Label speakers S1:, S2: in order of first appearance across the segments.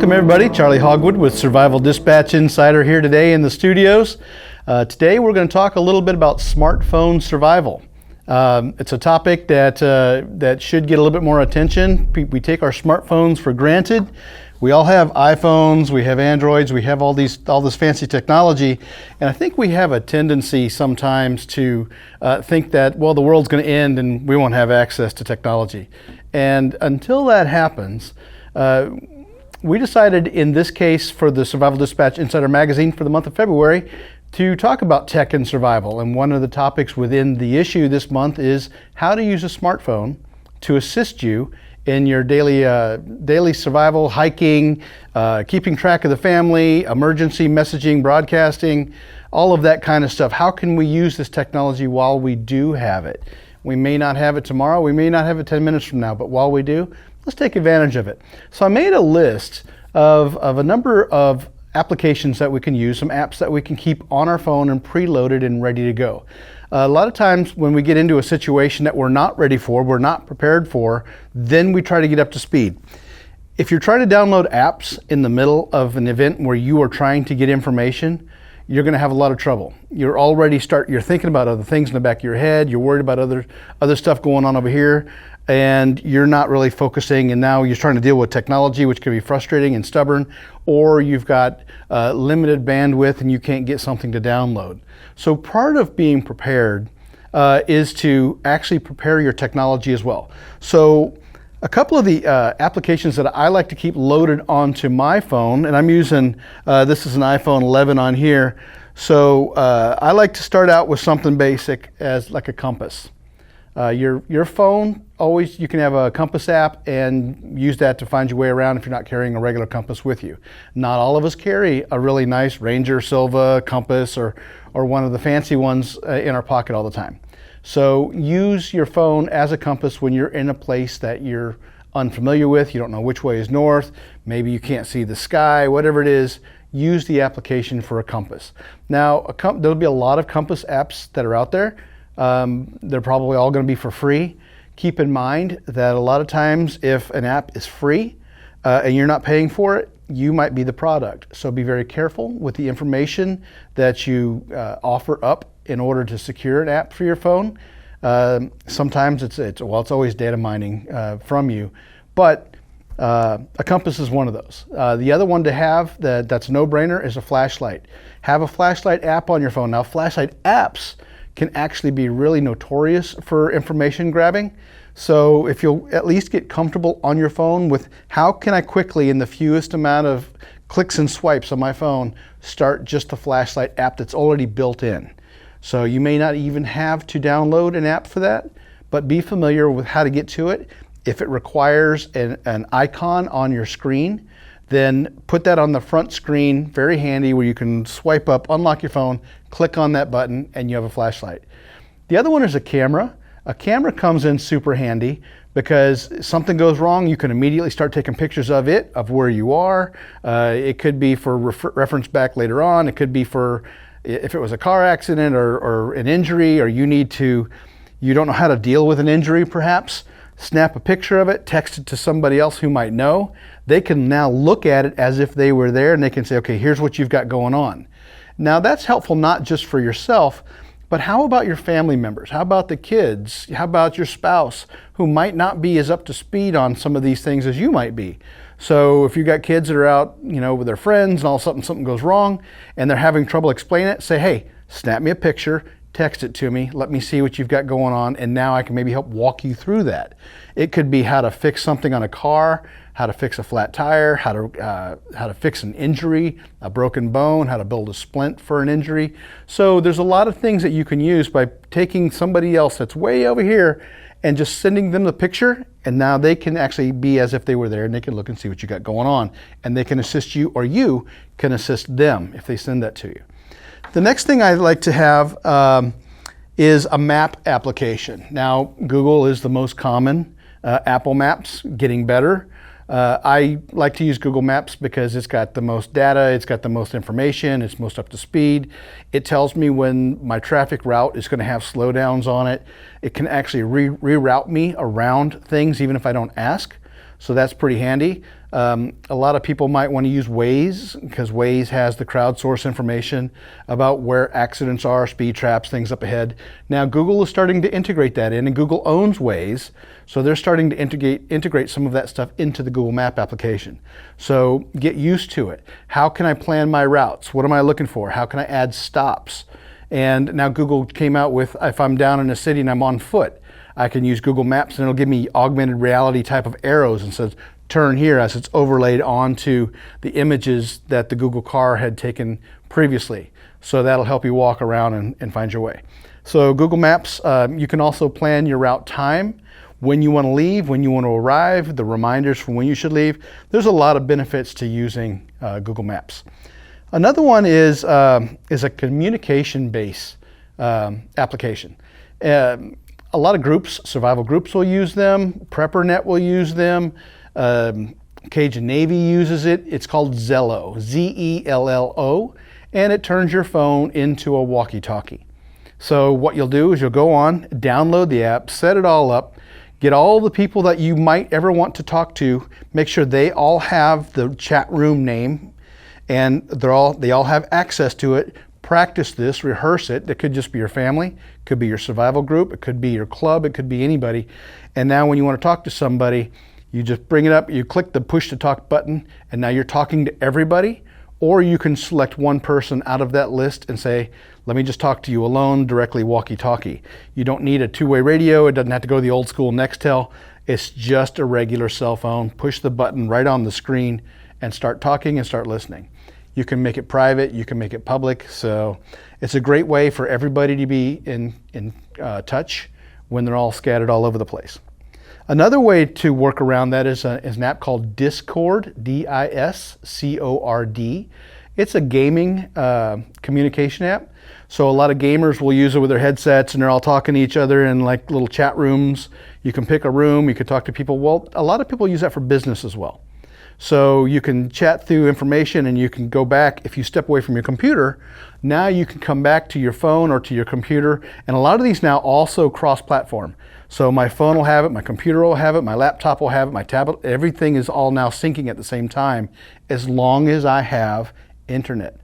S1: Welcome everybody, Charley Hogwood with Survival Dispatch Insider here today in the studios. Today we're going to talk a little bit about smartphone survival. It's a topic that should get a little bit more attention. We take our smartphones for granted. We all have iPhones, we have Androids, we have all this fancy technology, and I think we have a tendency sometimes to think that, well, the world's going to end and we won't have access to technology. And until that happens, we decided in this case for the Survival Dispatch Insider magazine for the month of February to talk about tech and survival. And one of the topics within the issue this month is how to use a smartphone to assist you in your daily survival, hiking, keeping track of the family, emergency messaging, broadcasting, all of that kind of stuff. How can we use this technology while we do have it? We may not have it tomorrow, we may not have it 10 minutes from now, but while we do, let's take advantage of it. So I made a list of a number of applications that we can use, some apps that we can keep on our phone and preloaded and ready to go. A lot of times when we get into a situation that we're not ready for, we're not prepared for, then we try to get up to speed. If you're trying to download apps in the middle of an event where you are trying to get information, you're going to have a lot of trouble. You're thinking about other things in the back of your head, you're worried about other stuff going on over here, and you're not really focusing, and now you're trying to deal with technology, which can be frustrating and stubborn, or you've got limited bandwidth and you can't get something to download. So part of being prepared is to actually prepare your technology as well. So a couple of the applications that I like to keep loaded onto my phone, and I'm using, this is an iPhone 11 on here, so I like to start out with something basic as like a compass. Your phone, you can have a compass app and use that to find your way around if you're not carrying a regular compass with you. Not all of us carry a really nice Ranger Silva compass or one of the fancy ones in our pocket all the time. So use your phone as a compass when you're in a place that you're unfamiliar with, you don't know which way is north, maybe you can't see the sky, whatever it is, use the application for a compass. Now, there'll be a lot of compass apps that are out there. They're probably all going to be for free. Keep in mind that a lot of times if an app is free and you're not paying for it, you might be the product. So be very careful with the information that you offer up in order to secure an app for your phone. Sometimes it's always data mining from you, but a compass is one of those. The other one to have that's a no-brainer is a flashlight. Have a flashlight app on your phone. Now, flashlight apps can actually be really notorious for information grabbing. So if you'll at least get comfortable on your phone with how can I quickly, in the fewest amount of clicks and swipes on my phone, start just the flashlight app that's already built in. So you may not even have to download an app for that, but be familiar with how to get to it. If it requires an icon on your screen, then put that on the front screen, very handy, where you can swipe up, unlock your phone, click on that button, and you have a flashlight. The other one is a camera. A camera comes in super handy because something goes wrong, you can immediately start taking pictures of it, of where you are. It could be for reference back later on. It could be for if it was a car accident or an injury, or you don't know how to deal with an injury perhaps. Snap a picture of it, text it to somebody else who might know. They can now look at it as if they were there and they can say, okay, here's what you've got going on. Now that's helpful not just for yourself, but how about your family members? How about the kids? How about your spouse who might not be as up to speed on some of these things as you might be? So if you've got kids that are out, with their friends and all of a sudden something goes wrong and they're having trouble explaining it, say, hey, snap me a picture, text it to me, let me see what you've got going on, and now I can maybe help walk you through that. It could be how to fix something on a car, how to fix a flat tire, how to fix an injury, a broken bone, how to build a splint for an injury. So there's a lot of things that you can use by taking somebody else that's way over here and just sending them the picture, and now they can actually be as if they were there and they can look and see what you got going on, and they can assist you, or you can assist them if they send that to you. The next thing I like to have is a map application. Now, Google is the most common. Apple Maps, getting better. I like to use Google Maps because it's got the most data, it's got the most information, it's most up to speed. It tells me when my traffic route is going to have slowdowns on it. It can actually reroute me around things even if I don't ask. So that's pretty handy. A lot of people might want to use Waze because Waze has the crowdsource information about where accidents are, speed traps, things up ahead. Now Google is starting to integrate that in, and Google owns Waze, so they're starting to integrate some of that stuff into the Google Map application. So get used to it. How can I plan my routes? What am I looking for? How can I add stops? And now Google came out with, if I'm down in a city and I'm on foot, I can use Google Maps and it'll give me augmented reality type of arrows and says, turn here, as it's overlaid onto the images that the Google car had taken previously. So that'll help you walk around and find your way. So Google Maps, you can also plan your route time, when you want to leave, when you want to arrive, the reminders for when you should leave. There's a lot of benefits to using Google Maps. Another one is a communication-based application. A lot of groups, survival groups will use them, PrepperNet will use them, Cajun Navy uses it. It's called Zello, Z-E-L-L-O, and it turns your phone into a walkie-talkie. So what you'll do is you'll go on, download the app, set it all up, get all the people that you might ever want to talk to, make sure they all have the chat room name, and they all have access to it. Practice this, rehearse it. It could just be your family, it could be your survival group, it could be your club, it could be anybody. And now when you want to talk to somebody, you just bring it up, you click the push to talk button, and now you're talking to everybody. Or you can select one person out of that list and say, let me just talk to you alone, directly walkie-talkie. You don't need a two-way radio, it doesn't have to go to the old school Nextel. It's just a regular cell phone. Push the button right on the screen and start talking and start listening. You can make it private, you can make it public, so it's a great way for everybody to be in touch when they're all scattered all over the place. Another way to work around that is an app called Discord, D-I-S-C-O-R-D. It's a gaming communication app, so a lot of gamers will use it with their headsets and they're all talking to each other in like little chat rooms. You can pick a room, you can talk to people. Well, a lot of people use that for business as well. So you can chat through information and you can go back. If you step away from your computer, now you can come back to your phone or to your computer. And a lot of these now also cross-platform. So my phone will have it, my computer will have it, my laptop will have it, my tablet, everything is all now syncing at the same time as long as I have internet.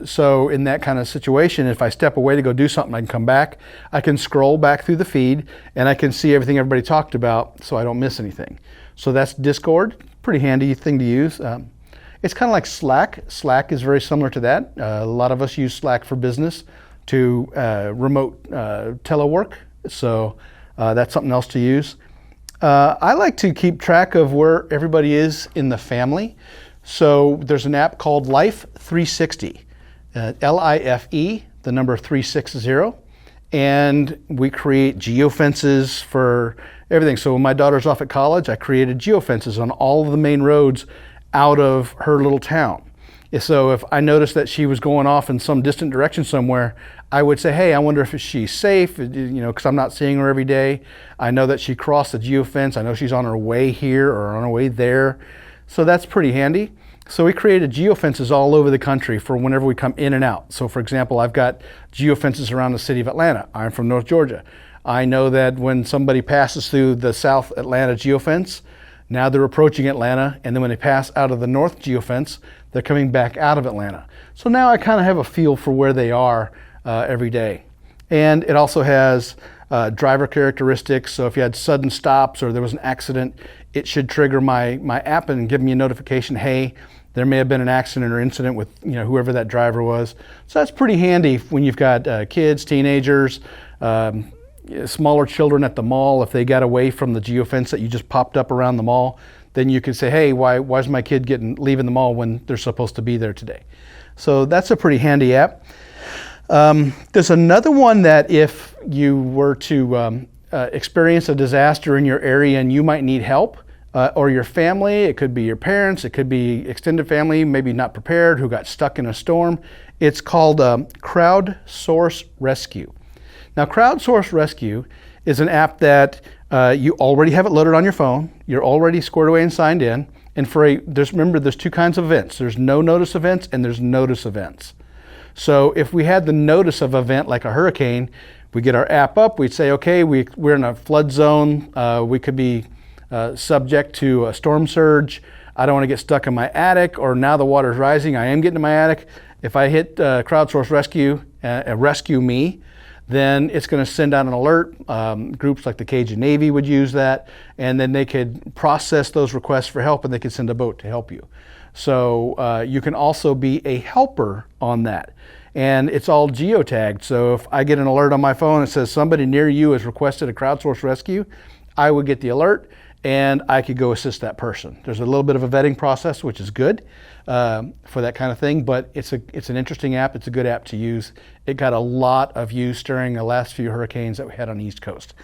S1: So in that kind of situation, if I step away to go do something, I can come back, I can scroll back through the feed and I can see everything everybody talked about so I don't miss anything. So that's Discord. Pretty handy thing to use. It's kind of like Slack. Slack is very similar to that. A lot of us use Slack for business to remote telework. So that's something else to use. I like to keep track of where everybody is in the family. So there's an app called Life 360, L-I-F-E, the number 360. And we create geofences for everything. So when my daughter's off at college, I created geofences on all of the main roads out of her little town. So if I noticed that she was going off in some distant direction somewhere, I would say, hey, I wonder if she's safe, because I'm not seeing her every day. I know that she crossed the geofence. I know she's on her way here or on her way there. So that's pretty handy. So we created geofences all over the country for whenever we come in and out. So for example, I've got geofences around the city of Atlanta. I'm from North Georgia. I know that when somebody passes through the South Atlanta geofence, now they're approaching Atlanta, and then when they pass out of the North geofence, they're coming back out of Atlanta. So now I kind of have a feel for where they are every day. And it also has driver characteristics. So if you had sudden stops or there was an accident, it should trigger my app and give me a notification, hey, there may have been an accident or incident with whoever that driver was. So that's pretty handy when you've got kids, teenagers, smaller children at the mall. If they got away from the geofence that you just popped up around the mall, then you could say, hey, why is my kid leaving the mall when they're supposed to be there today? So that's a pretty handy app. There's another one that if you were to experience a disaster in your area and you might need help, or your family, it could be your parents, it could be extended family, maybe not prepared, who got stuck in a storm. It's called CrowdSource Rescue. Now, CrowdSource Rescue is an app that you already have it loaded on your phone, you're already squared away and signed in, and remember, there's two kinds of events. There's no notice events and there's notice events. So if we had the notice of event like a hurricane, we get our app up, we'd say, okay, we're in a flood zone, we could be subject to a storm surge, I don't want to get stuck in my attic, or now the water's rising, I am getting to my attic. If I hit CrowdSource Rescue Me, then it's going to send out an alert. Groups like the Cajun Navy would use that, and then they could process those requests for help, and they could send a boat to help you. So you can also be a helper on that. And it's all geotagged. So if I get an alert on my phone that says somebody near you has requested a CrowdSource rescue, I would get the alert and I could go assist that person. There's a little bit of a vetting process, which is good for that kind of thing, but it's an interesting app. It's a good app to use. It got a lot of use during the last few hurricanes that we had on the East Coast.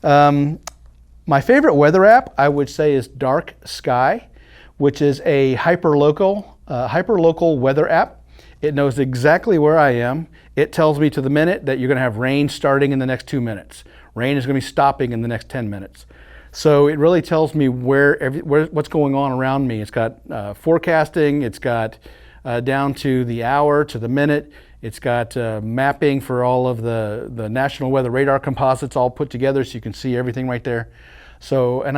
S1: My favorite weather app, I would say, is Dark Sky, which is a hyperlocal weather app. It knows exactly where I am. It tells me to the minute that you're going to have rain starting in the next 2 minutes. Rain is going to be stopping in the next 10 minutes. So it really tells me what's going on around me. It's got forecasting. It's got down to the hour, to the minute. It's got mapping for all of the National Weather Radar composites all put together, so you can see everything right there. So, and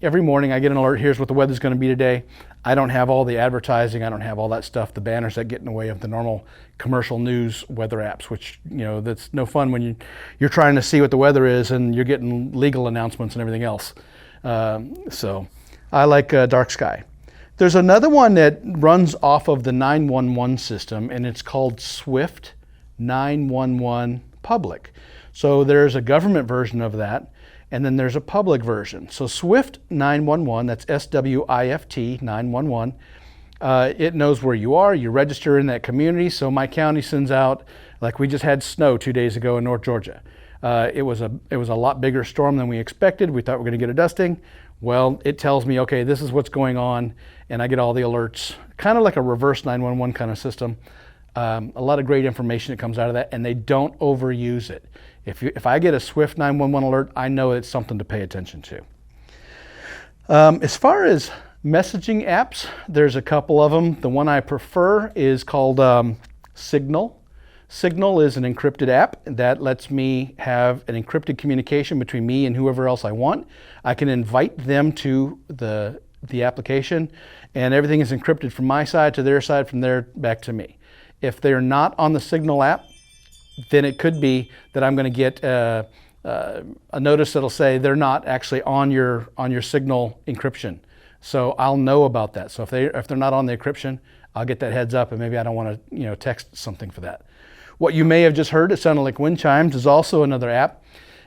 S1: every morning I get an alert, here's what the weather's going to be today. I don't have all the advertising, I don't have all that stuff, the banners that get in the way of the normal commercial news weather apps, which, that's no fun when you're trying to see what the weather is and you're getting legal announcements and everything else. So I like Dark Sky. There's another one that runs off of the 911 system, and it's called Swift 911 Public. So there's a government version of that, and then there's a public version. So Swift 911, that's SWIFT 911, it knows where you are. You register in that community. So my county sends out, like we just had snow 2 days ago in North Georgia. It was a lot bigger storm than we expected. We thought we were going to get a dusting. Well, it tells me, okay, this is what's going on, and I get all the alerts, kind of like a reverse 911 kind of system. A lot of great information that comes out of that, and they don't overuse it. If I get a Swift 911 alert, I know it's something to pay attention to. As far as messaging apps, there's a couple of them. The one I prefer is called Signal. Signal is an encrypted app that lets me have an encrypted communication between me and whoever else I want. I can invite them to the application, and everything is encrypted from my side to their side, from there back to me. If they're not on the Signal app, then it could be that I'm going to get a notice that'll say they're not actually on your Signal encryption. So I'll know about that. So if they're not on the encryption, I'll get that heads up, and maybe I don't want to text something for that. What you may have just heard, it sounded like wind chimes, is also another app,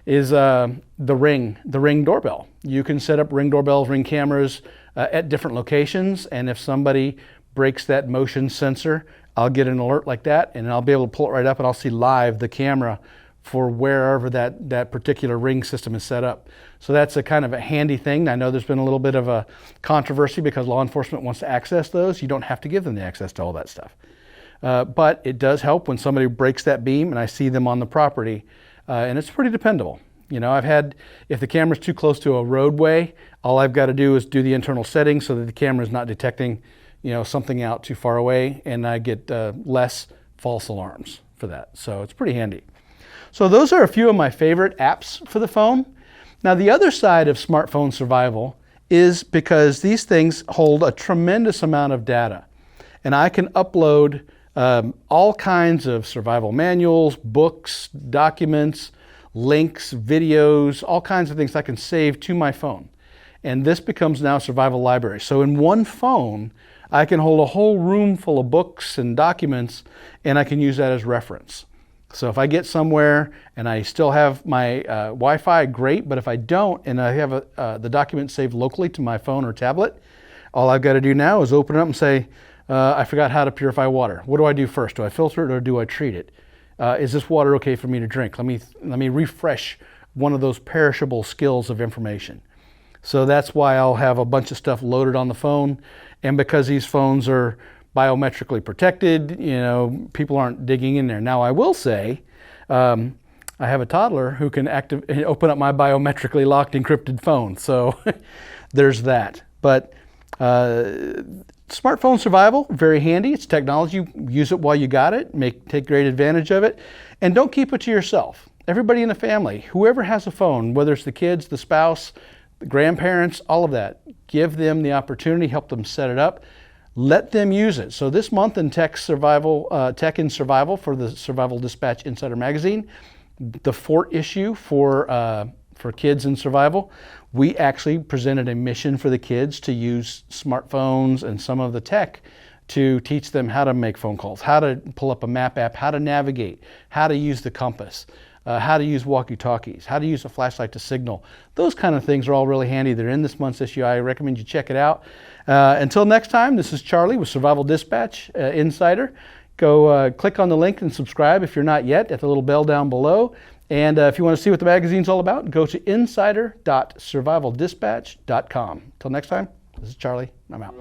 S1: is the Ring doorbell. You can set up Ring doorbells, Ring cameras at different locations, and if somebody breaks that motion sensor, I'll get an alert like that, and I'll be able to pull it right up, and I'll see live the camera for wherever that particular Ring system is set up. So that's a kind of a handy thing. I know there's been a little bit of a controversy because law enforcement wants to access those. You don't have to give them the access to all that stuff. But it does help when somebody breaks that beam and I see them on the property, and it's pretty dependable. If the camera's too close to a roadway, all I've got to do is do the internal settings so that the camera's not detecting something out too far away, and I get less false alarms for that. So it's pretty handy. So those are a few of my favorite apps for the phone. Now the other side of smartphone survival is because these things hold a tremendous amount of data, and I can upload all kinds of survival manuals, books, documents, links, videos, all kinds of things I can save to my phone. And this becomes now a survival library. So in one phone, I can hold a whole room full of books and documents, and I can use that as reference. So if I get somewhere and I still have my Wi-Fi, great, but if I don't and I have the document saved locally to my phone or tablet, all I've got to do now is open it up and say, I forgot how to purify water. What do I do first? Do I filter it or do I treat it? Is this water okay for me to drink? Let me refresh one of those perishable skills of information. So that's why I'll have a bunch of stuff loaded on the phone. And because these phones are biometrically protected, people aren't digging in there. Now I will say, I have a toddler who can open up my biometrically locked encrypted phone. So there's that. But smartphone survival, very handy. It's technology. Use it while you got it. Take great advantage of it. And don't keep it to yourself. Everybody in the family, whoever has a phone, whether it's the kids, the spouse, the grandparents, all of that. Give them the opportunity, help them set it up. Let them use it. So this month in Tech in Survival for the Survival Dispatch Insider Magazine, the Fort issue for kids in survival, we actually presented a mission for the kids to use smartphones and some of the tech to teach them how to make phone calls, how to pull up a map app, how to navigate, how to use the compass, how to use walkie-talkies, how to use a flashlight to signal. Those kind of things are all really handy. They're in this month's issue. I recommend you check it out. Until next time, this is Charlie with Survival Dispatch Insider. Go click on the link and subscribe if you're not yet at the little bell down below. And if you want to see what the magazine's all about, go to insider.survivaldispatch.com. Until next time, this is Charlie. I'm out.